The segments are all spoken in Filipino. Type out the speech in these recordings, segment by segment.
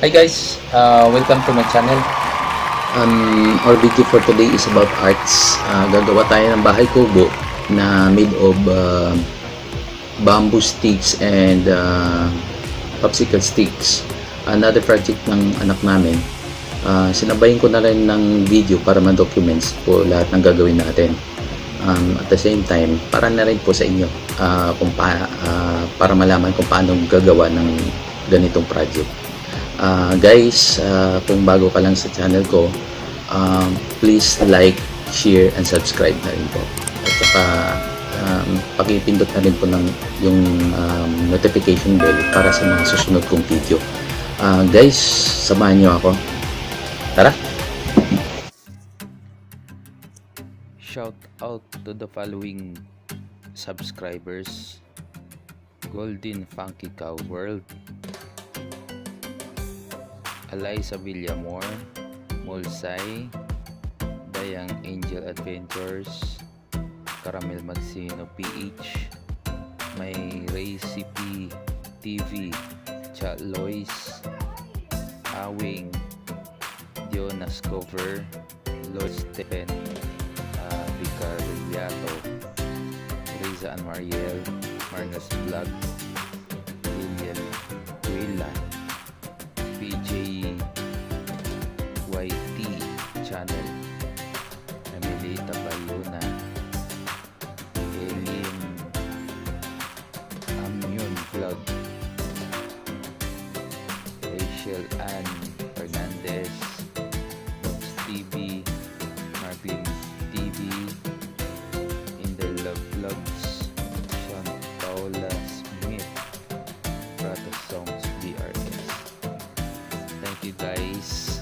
Hi guys, welcome to my channel. Our video for today is about arts. Gagawa tayo ng bahay kubo na made of bamboo sticks and popsicle sticks. Another project ng anak namin. Sinabayin ko na rin ng video para ma-documents po lahat ng gagawin natin. At the same time, para na rin po sa inyo para malaman kung paano gagawa ng ganitong project. Guys, kung bago ka lang sa channel ko, please like, share, and subscribe na rin po. At saka pakipindot na rin po ng yung notification bell para sa mga susunod kong video. Guys, samahan nyo ako. Tara! Shout out to the following subscribers: Golden Funky Cow World, Eliza Villamor, Molsay, Dayang Angel Adventures, Caramel Magsino PH, May Recipe TV, Cha Lois, Awing, Jonas Cover, Lois Stephen, Vicariato, Riza and Mariel, Marnas Vlog, William Willa, PJ YT Channel, Emilita Bayuna, Elin Amyun Vlog, Rachel Ann Fernandez, Bobs TV, Marvin TV, In the Love Vlogs, Sean Paula Smith, Prata Songs BRS. Thank you guys.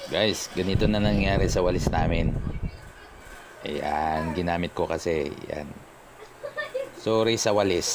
Guys, ganito na nangyari sa walis namin. Ayan, ginamit ko kasi. Ayan. Sorry sa walis.